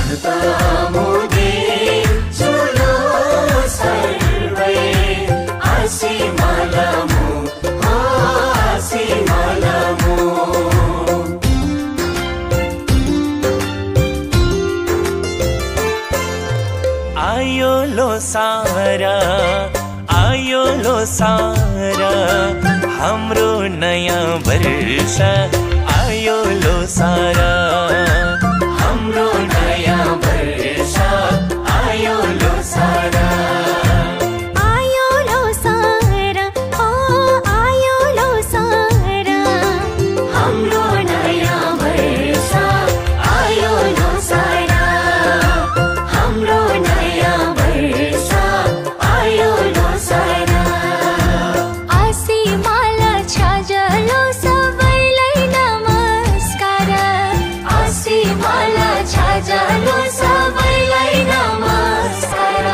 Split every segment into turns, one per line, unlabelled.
मुदे चुलो सर्वै आसी मलमु हो आसी मलमु आयो लो सारा हाम्रो नयाँ वर्ष आयो लो सारा हाम्रो नयाँ वर्ष आयो लो सारा हाम्रो नयाँ वर्ष आयो लो सारा हाम्रो नयाँ वर्ष आयो लो सारा
आसी माला छाजलो सबैलाई नमस्कार
आसी माला छाजलो सबैलाई नमस्कार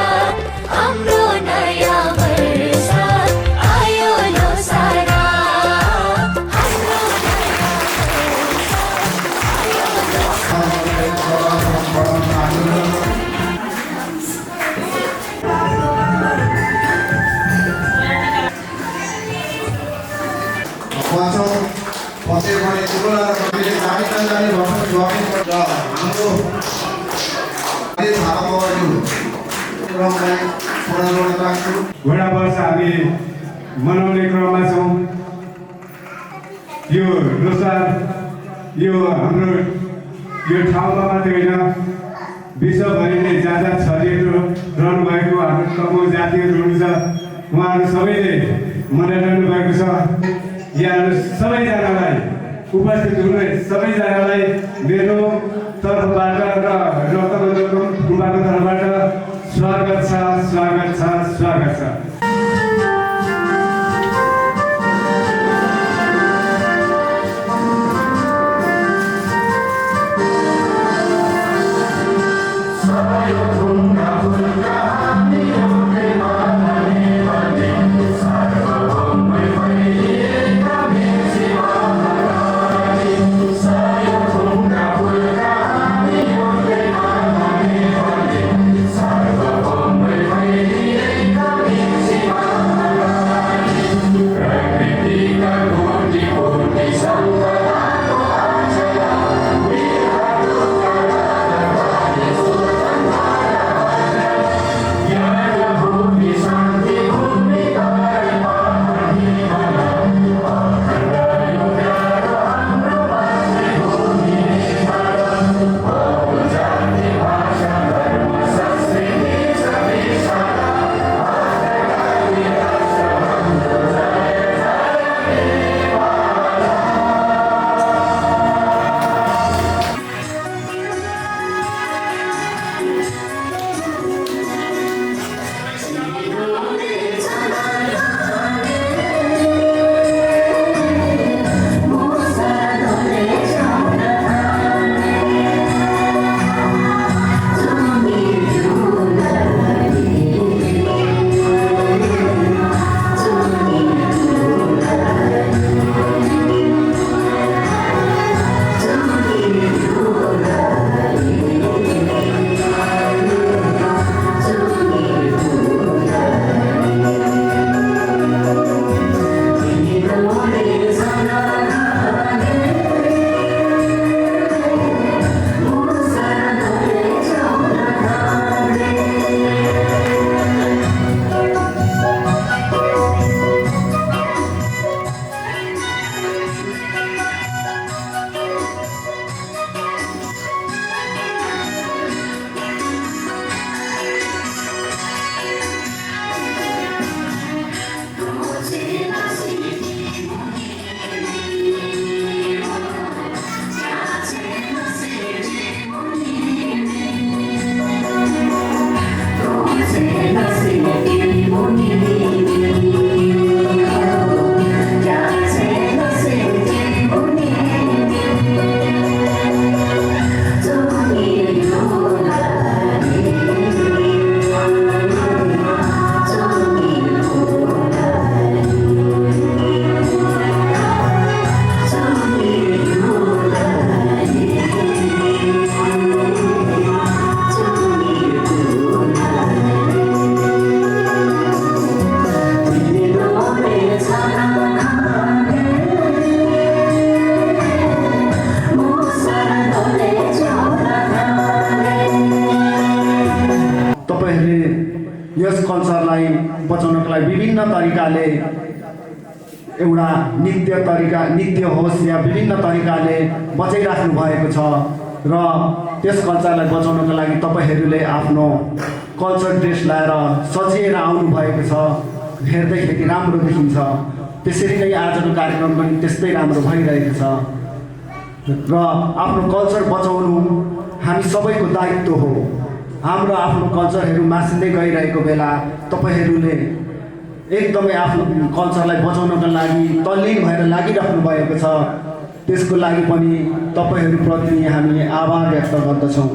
हाम्रो नयाँ वर्ष आयो लो सारा हाम्रो
घोडा वर्ष हामी मनाउने क्रममा छौँ। यो लोसार यो हाम्रो यो ठाउँमा मात्रै होइन विश्वभरि नै जहाँ जहाँ छरिएको रहनुभएको हाम्रो कमु जातिहरू हुनुहुन्छ उहाँहरू सबैले मनाइरहनु भएको छ। यहाँहरू सबैजनालाई उपस्थित हुने सबैजनालाई मेरो तर्फबाट र रकम गुम्बाको तर्फबाट स्वागत छ स्वागत छ स्वागत छ।
कल्चरलाई बचाउनको लागि विभिन्न तरिकाले एउटा नृत्य होस् या विभिन्न तरिकाले बचाइराख्नु भएको छ र त्यस कल्चरलाई बचाउनको लागि तपाईँहरूले आफ्नो कल्चर ड्रेस लाएर सजिएर आउनु भएको छ। हेर्दैखेरि राम्रो देखिन्छ। त्यसरी नै आजको कार्यक्रम पनि त्यस्तै राम्रो भइरहेको छ र आफ्नो कल्चर बचाउनु हामी सबैको दायित्व हो। हाम्रो आफ्नो कल्चरहरू मासिँदै गइरहेको बेला तपाईँहरूले एकदमै आफ्नो कल्चरलाई बचाउनको लागि तल्लीन भएर लागिराख्नु भएको छ। त्यसको लागि पनि तपाईँहरूप्रति हामी आभार व्यक्त गर्दछौँ।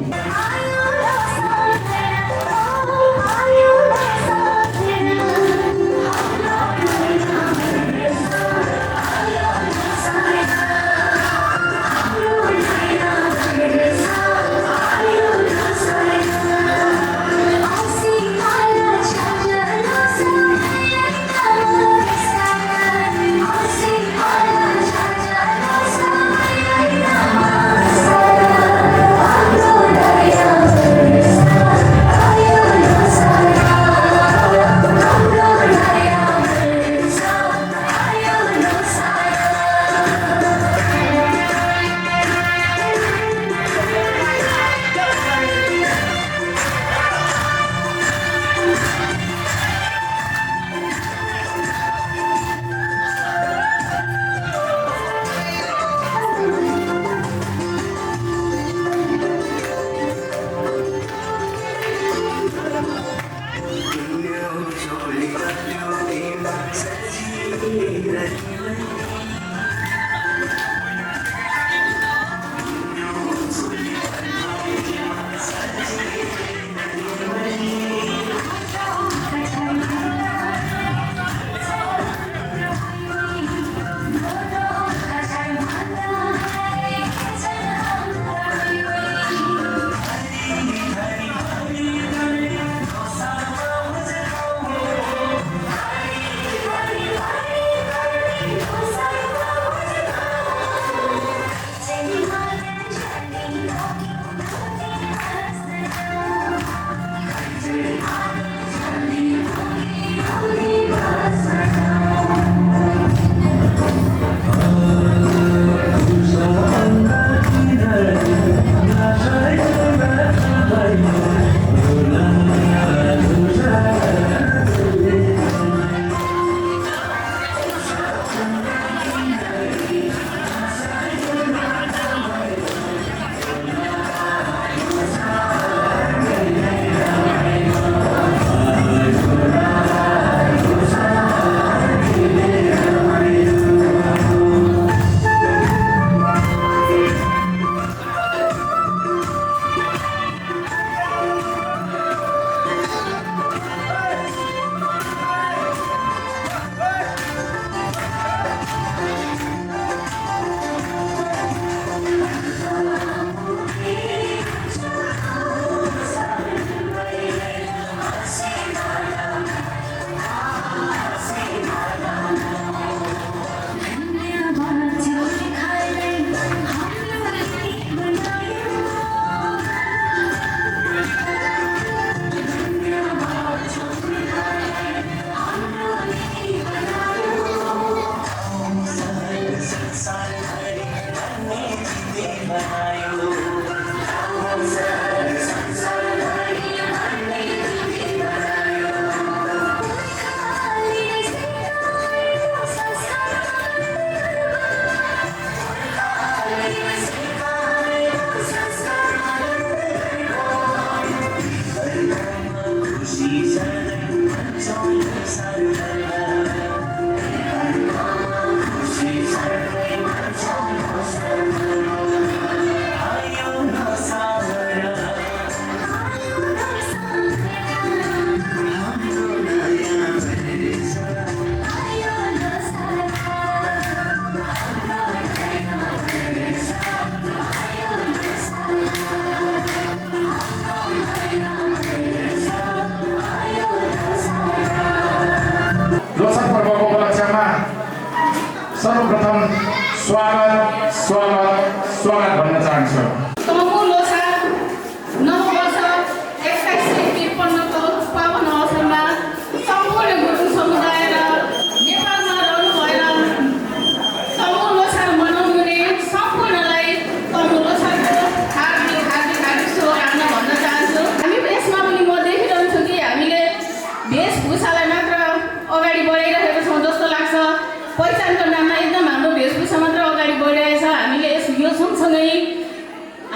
सर्वप्रथम स्वागत भन्न चाहन्छु।
तमको लोसार नव वर्ष 2153 को पावन अवसरमा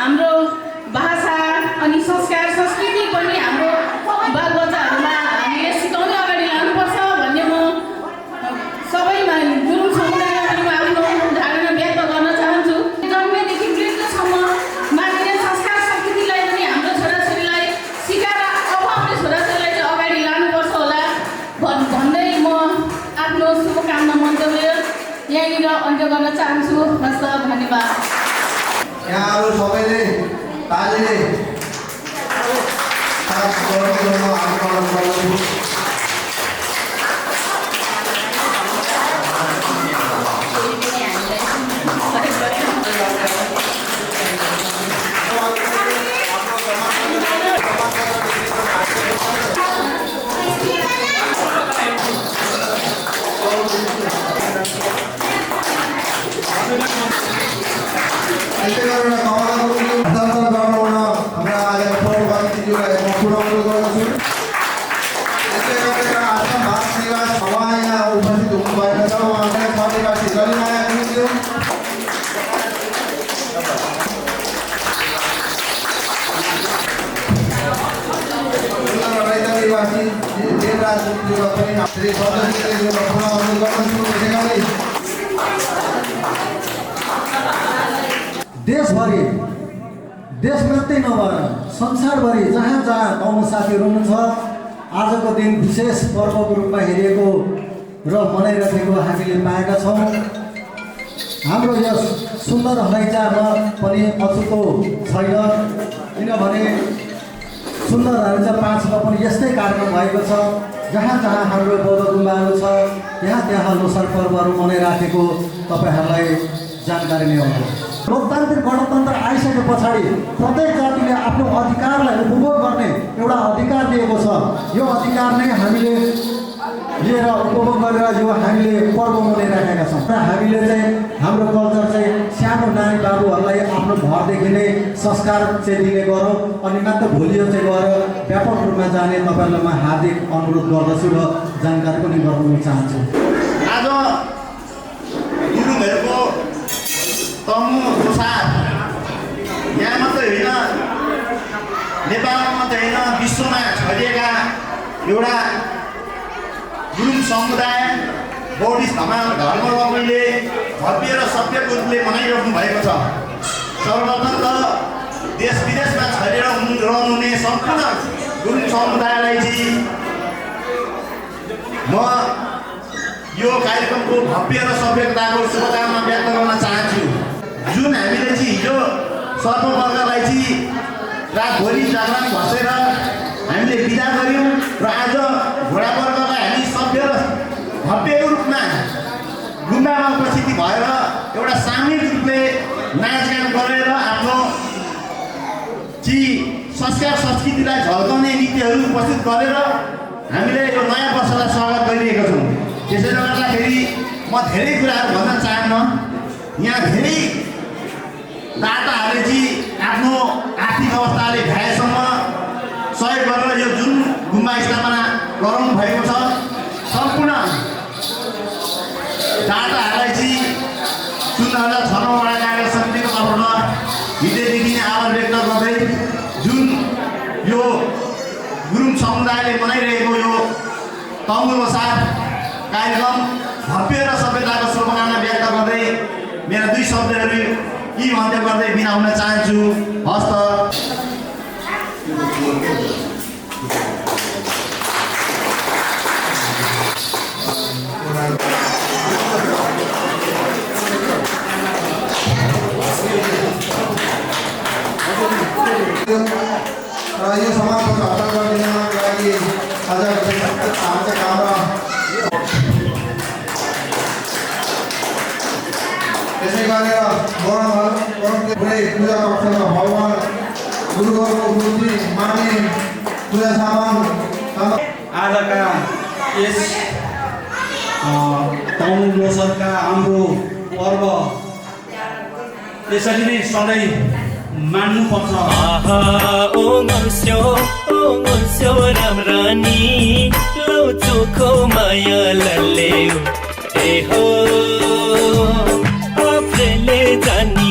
हाम्रो भाषा अनि संस्कार संस्कृति पनि हाम्रो बालबच्चाहरूमा हामीले सिकाउन अगाडि लानुपर्छ भन्ने म सबैमा गुरुङ समुदायमा आफ्नो धारणा व्यक्त गर्न चाहन्छु। जन्मेदेखि मृत्युसम्म मानिने संस्कार संस्कृतिलाई पनि हाम्रो छोराछोरीलाई सिकाएर अब आउने छोराछोरीलाई चाहिँ अगाडि लानुपर्छ होला भन्दै म आफ्नो शुभकामना मन्तव्य यहीँनिर अन्त्य गर्न चाहन्छु। हस्त धन्यवाद।
यहाँहरू सबैले तालीले
देशभरि देश मात्रै नभएर संसारभरि जहाँ जहाँ गाउँ साथीहरू हुनुहुन्छ आजको दिन विशेष पर्वको रूपमा हेरिएको र मनाइरहेको हामीले पाएका छौँ। हाम्रो यस सुन्दर हलैचारमा पनि अछुतो छैन, किनभने सुन्दर हलैचा 5 पनि यस्तै कार्यक्रम भएको छ। जहाँ जहाँ हाम्रो बौद्ध गुम्बाहरू छ त्यहाँ लोसार पर्वहरू मनाइराखेको तपाईँहरूलाई जानकारी नै होला। लोकतान्त्रिक गणतन्त्र आइसके पछाडि प्रत्येक जातिले आफ्नो अधिकारलाई उपभोग गर्ने एउटा अधिकार दिएको छ। यो अधिकार नै हामीले लिएर उपभोग गरेर यो हामीले पर्व मनाइराखेका छौँ। र हामीले चाहिँ हाम्रो कल्चर चाहिँ सानो नानी बाबुहरूलाई आफ्नो घरदेखि नै संस्कार चाहिँ दिने गरौँ अनि मात्र भोलियो चाहिँ गएर व्यापक रूपमा जाने तपाईँहरूलाई म हार्दिक अनुरोध गर्दछु र जानकारी पनि गराउन चाहन्छु।
आज गुरुङहरूको तमु लोसार यहाँ मात्रै होइन, नेपालमा मात्रै होइन, विश्वमा छरिएका एउटा गुरुङ समुदाय बौद्धिस्ट धर्मावलम्बीले भव्य र सभ्यको रूपले मनाइराख्नु भएको छ। सर्वप्रथम त देश विदेशमा छरेर रहनुहुने सम्पूर्ण गुरुङ समुदायलाई चाहिँ म यो कार्यक्रमको भव्य र सभ्यताको शुभकामना व्यक्त गर्न चाहन्छु। जुन हामीले चाहिँ हिजो सर्ववर्गलाई चाहिँ रातभरि जागरण बसेर हामीले बिदा गऱ्यौँ र आज घोडावर्गलाई हामी सभ्य र भव्य रूपमा गुम्बामा उपस्थिति भएर एउटा सामूहिक रूपले नाचगान गरेर आफ्नो चाहिँ संस्कार संस्कृतिलाई झल्काउने नृत्यहरू उपस्थित गरेर हामीले यो नयाँ वर्षलाई स्वागत गरिरहेका छौँ। त्यसैले गर्दाखेरि म धेरै कुराहरू भन्न चाहन्न। यहाँ धेरै दाताहरूले चाहिँ आफ्नो आर्थिक अवस्थाले भ्याएसम्म सहयोग गरेर यो जुन गुम्बा स्थापना गराउनु भएको छ सम्पूर्ण दाताहरूलाई चाहिँ 06 वडा कागज समितिको तर्फबाट हृदयदेखि नै आभार व्यक्त गर्दै जुन यो गुरुङ समुदायले मनाइरहेको यो तमु लोसार कार्यक्रम भव्य र सभ्यताको शुभकामना व्यक्त गर्दै मेरा 2 शब्दहरू यी अन्त्य गर्दै बिदा हुन चाहन्छु। हस्त।
र यो समाजको हतार गरिदिनको लागि आज हाम्रो काम त्यसै गरेर पुरै पूजा कक्षमा भगवान गुरुको मूर्ति माने पूजा सामान
आजका यस तमु लोसारका हाम्रो पर्व यसरी नै सधैँ मान्नुपर्छ।
ओङ्स्यो राम्रानी लौ चोखो माया लल्ले ए हो आफूले जानी